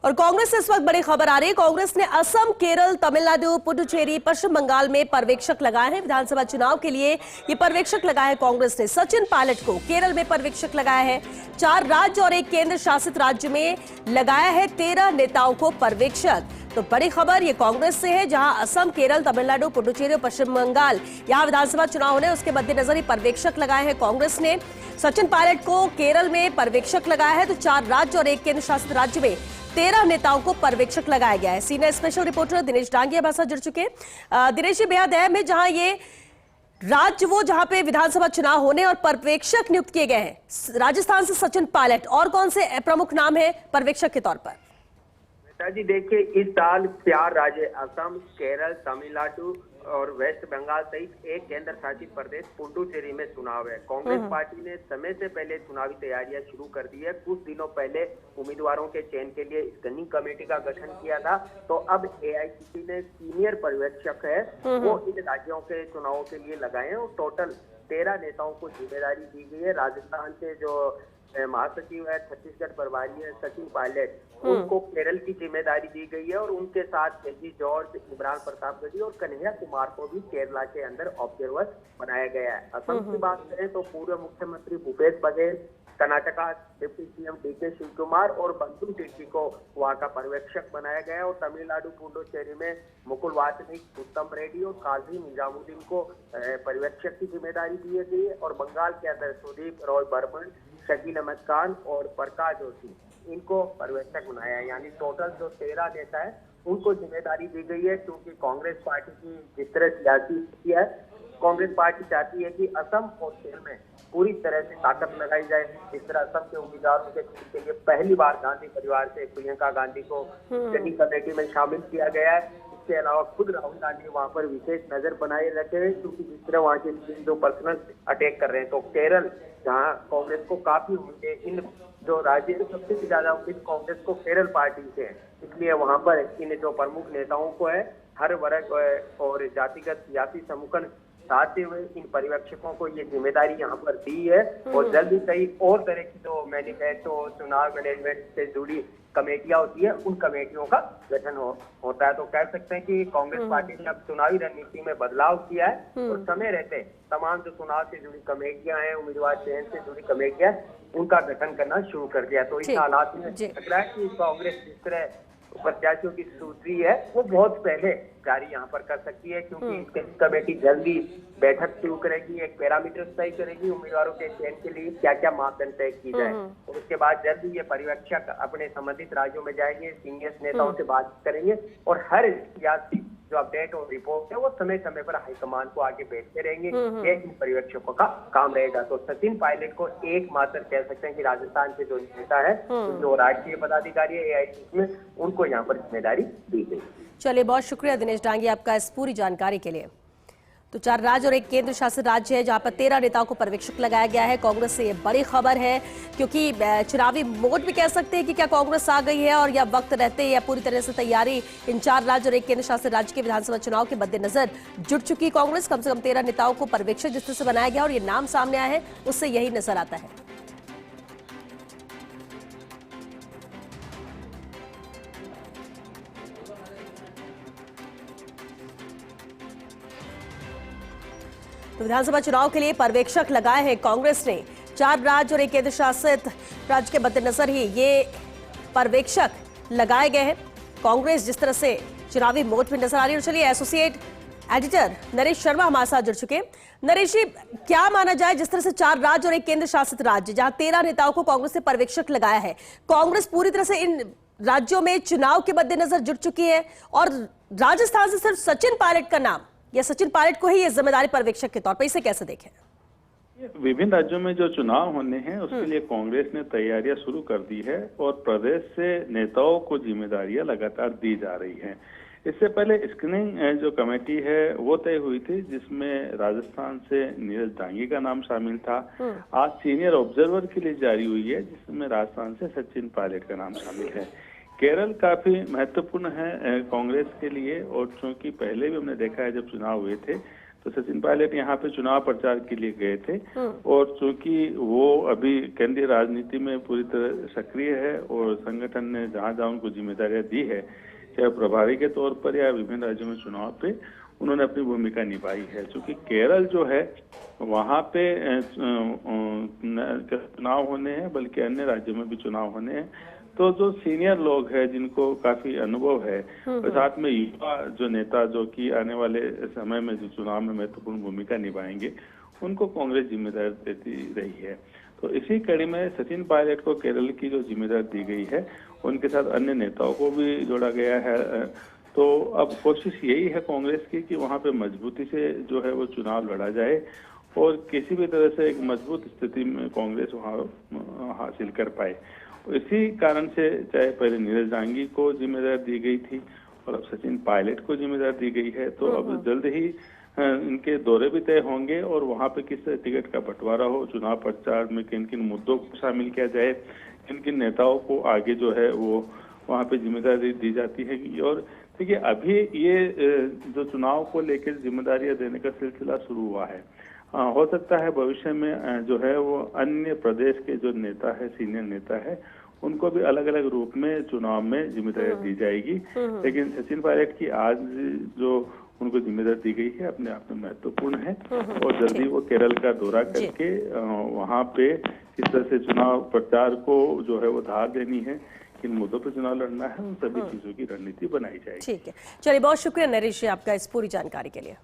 और कांग्रेस से इस वक्त बड़ी खबर आ रही है। कांग्रेस ने असम, केरल, तमिलनाडु, पुडुचेरी, पश्चिम बंगाल में पर्यवेक्षक लगाए हैं। विधानसभा चुनाव के लिए ये पर्यवेक्षक लगाए हैं कांग्रेस ने। सचिन पायलट को केरल में पर्यवेक्षक लगाया है। 4 राज्य और 1 केंद्र शासित राज्य में लगाया है 13 नेताओं को पर्यवेक्षक। तो बड़ी खबर ये कांग्रेस से है, जहां असम, केरल, तमिलनाडु, पुडुचेरी और पश्चिम बंगाल यहां विधानसभा चुनाव होने उसके मद्देनजर ही पर्यवेक्षक लगाए हैं कांग्रेस ने। सचिन पायलट को केरल में पर्यवेक्षक लगाया है, तो 4 राज्य और 1 केंद्र शासित राज्य में 13 नेताओं को पर्यवेक्षक लगाया गया है। सीनियर स्पेशल रिपोर्टर दिनेश डांगिया हमारे साथ जुड़ चुके हैं। दिनेश जी, बेहद अहम है जहां ये राज्य वो जहां पे विधानसभा चुनाव होने और पर्यवेक्षक नियुक्त किए गए हैं। राजस्थान से सचिन पायलट, और कौन से प्रमुख नाम है पर्यवेक्षक के तौर पर? जी देखिए, इस साल 4 राज्य असम, केरल, तमिलनाडु और वेस्ट बंगाल सहित 1 केंद्र शासित प्रदेश पुडुचेरी में चुनाव है। कांग्रेस पार्टी ने समय से पहले चुनावी तैयारियां शुरू कर दी है। कुछ दिनों पहले उम्मीदवारों के चयन के लिए स्क्रीनिंग कमेटी का गठन किया था। तो अब एआईसीसी ने सीनियर पर्यवेक्षक है वो इन राज्यों के चुनावों के लिए लगाए हैं और टोटल 13 नेताओं को जिम्मेदारी दी गई है। राजस्थान से जो महासचिव है, छत्तीसगढ़ प्रभारी है सचिन पायलट, उनको केरल की जिम्मेदारी दी गई है और उनके साथ एजी जॉर्ज, इमरान प्रतापगढ़ी और कन्हैया कुमार को भी केरला के अंदर ऑब्जर्वर बनाया गया है। असम की बात करें तो पूर्व मुख्यमंत्री Bhupesh Baghel, Karnataka deputy CM DK Shivakumar और बंधु तिर्की को वहां का पर्यवेक्षक बनाया गया है। और तमिलनाडु पुडुचेरी में मुकुल वासनिक, उत्तम रेड्डी और काजी निजामुद्दीन को पर्यवेक्षक की जिम्मेदारी दी गई है। और बंगाल के अंदर सुदीप रॉय बर्मन, शकील अहमद खान और प्रकाश जोशी, इनको पर्यवेक्षक बनाया है। यानी टोटल जो 13 नेता है उनको जिम्मेदारी दी गई है। क्योंकि कांग्रेस पार्टी की जिस तरह सियासी स्थिति है, कांग्रेस पार्टी चाहती है कि असम और केरल में पूरी तरह से ताकत लगाई जाए। इस तरह असम के उम्मीदवारों के लिए पहली बार गांधी परिवार से प्रियंका गांधी को स्क्रीनिंग कमेटी में शामिल किया गया है। इसके अलावा खुद राहुल गांधी वहां पर विशेष नजर बनाए रखे हैं, क्योंकि जिस तरह वहां के जो पर्सनल अटैक कर रहे हैं। तो केरल, जहां कांग्रेस को काफी उम्मीदें, इन जो राज्य में सबसे ज्यादा उम्मीद कांग्रेस को केरल पार्टी से है, इसलिए वहां पर इन जो प्रमुख नेताओं को है, हर वर्ग और जातिगत सियासी समुखन साधते हुए इन पर्यवेक्षकों को ये जिम्मेदारी यहाँ पर दी है। और जल्दी कई और तरह की जो मैनिफेस्टो, चुनाव मैनेजमेंट से जुड़ी कमेटियां होती है, उन कमेटियों का गठन होता है। तो कह सकते हैं कि कांग्रेस पार्टी ने अब चुनावी रणनीति में बदलाव किया है और समय रहते तमाम जो चुनाव से जुड़ी कमेटियां हैं, उम्मीदवार चयन से जुड़ी कमेटियां, उनका गठन करना शुरू कर दिया। तो इस हालात में लग रहा है कि कांग्रेस जिस तरह प्रत्याशियों की सूची है वो बहुत पहले जारी यहाँ पर कर सकती है, क्योंकि इसके कमेटी जल्दी बैठक शुरू करेगी, एक पैरामीटर तय करेगी उम्मीदवारों के चयन के लिए क्या क्या मापदंड तय की जाए। और उसके बाद जल्दी ये पर्यवेक्षक अपने संबंधित राज्यों में जाएंगे, सीनियर नेताओं से बात करेंगे और हर सियासी जो अपडेट और रिपोर्ट है वो समय समय पर हाईकमान को आगे भेजते रहेंगे। ये इन पर्यवेक्षकों का काम रहेगा। तो सचिन पायलट को एकमात्र कह सकते हैं कि राजस्थान के जो नेता है, जो राष्ट्रीय पदाधिकारी है एआईसीसी में, उनको यहाँ पर जिम्मेदारी दी गई। चलिए, बहुत शुक्रिया दिनेश डांगिया आपका इस पूरी जानकारी के लिए। तो 4 राज्य और 1 केंद्र शासित राज्य है जहां पर 13 नेताओं को पर्यवेक्षक लगाया गया है। कांग्रेस से ये बड़ी खबर है, क्योंकि चुनावी मोड भी कह सकते हैं कि क्या कांग्रेस आ गई है और या वक्त रहते या पूरी तरह से तैयारी इन 4 राज्य और 1 केंद्र शासित राज्य के विधानसभा चुनाव के मद्देनजर जुट चुकी कांग्रेस। कम से कम 13 नेताओं को पर्यवेक्षक जिस तरह से बनाया गया और ये नाम सामने आया है, उससे यही नजर आता है। तो विधानसभा चुनाव के लिए पर्यवेक्षक लगाए हैं कांग्रेस ने। 4 राज्य और 1 केंद्र शासित राज्य के मद्देनजर ही ये पर्यवेक्षक लगाए गए हैं। कांग्रेस जिस तरह से चुनावी मोड में नजर आ रही है। चलिए, एसोसिएट एडिटर नरेश शर्मा हमारे साथ जुड़ चुके हैं। नरेश जी, क्या माना जाए जिस तरह से 4 राज्य और 1 केंद्र शासित राज्य जहां 13 नेताओं को कांग्रेस ने पर्यवेक्षक लगाया है, कांग्रेस पूरी तरह से इन राज्यों में चुनाव के मद्देनजर जुट चुकी है और राजस्थान से सिर्फ सचिन पायलट का नाम या सचिन पायलट को ही ये जिम्मेदारी पर्यवेक्षक के तौर पर, इसे कैसे देखें? विभिन्न राज्यों में जो चुनाव होने हैं उसके लिए कांग्रेस ने तैयारियां शुरू कर दी है और प्रदेश से नेताओं को जिम्मेदारियां लगातार दी जा रही हैं। इससे पहले स्क्रीनिंग जो कमेटी है वो तय हुई थी, जिसमें राजस्थान से नीरज डांगी का नाम शामिल था। आज सीनियर ऑब्जर्वर के लिए जारी हुई है, जिसमें राजस्थान से सचिन पायलट का नाम शामिल है। केरल काफी महत्वपूर्ण है कांग्रेस के लिए, और चूंकि पहले भी हमने देखा है जब चुनाव हुए थे तो सचिन पायलट यहाँ पे चुनाव प्रचार के लिए गए थे और चूंकि वो अभी केंद्रीय राजनीति में पूरी तरह सक्रिय है और संगठन ने जहां जहां उनको जिम्मेदारियां दी है, चाहे प्रभारी के तौर पर या विभिन्न राज्यों में चुनाव पे, उन्होंने अपनी भूमिका निभाई है। चूंकि केरल जो है वहां पे चुनाव होने हैं, बल्कि अन्य राज्यों में भी चुनाव होने हैं, तो जो सीनियर लोग हैं जिनको काफी अनुभव है और साथ में युवा जो नेता जो कि आने वाले समय में जो चुनाव में महत्वपूर्ण भूमिका निभाएंगे, उनको कांग्रेस जिम्मेदारी देती रही है। तो इसी कड़ी में सचिन पायलट को केरल की जो जिम्मेदारी दी गई है, उनके साथ अन्य नेताओं को भी जोड़ा गया है। तो अब कोशिश यही है कांग्रेस की कि वहां पे मजबूती से जो है वो चुनाव लड़ा जाए और किसी भी तरह से एक मजबूत स्थिति में कांग्रेस वहां हासिल कर पाए। इसी कारण से चाहे पहले नीरज डांगी को जिम्मेदारी दी गई थी और अब सचिन पायलट को जिम्मेदारी दी गई है, तो अब जल्द ही इनके दौरे भी तय होंगे और वहां पे किस टिकट का बंटवारा हो, चुनाव प्रचार में किन किन मुद्दों को शामिल किया जाए, किन किन नेताओं को आगे जो है वो वहां पे जिम्मेदारी दी जाती है। और देखिए अभी ये जो चुनाव को लेकर जिम्मेदारियां देने का सिलसिला शुरू हुआ है, हो सकता है भविष्य में जो है वो अन्य प्रदेश के जो नेता है, सीनियर नेता है, उनको भी अलग अलग रूप में चुनाव में जिम्मेदारी दी जाएगी। लेकिन सचिन पायलट की आज जो उनको जिम्मेदारी दी गई है अपने आप में महत्वपूर्ण है और जल्दी वो केरल का दौरा करके वहाँ पे किस तरह से चुनाव प्रचार को जो है वो धार देनी है, किन मुद्दों पर चुनाव लड़ना है, उन सभी चीजों की रणनीति बनाई जाएगी। ठीक है, चलिए बहुत शुक्रिया नरेश जी आपका इस पूरी जानकारी के लिए।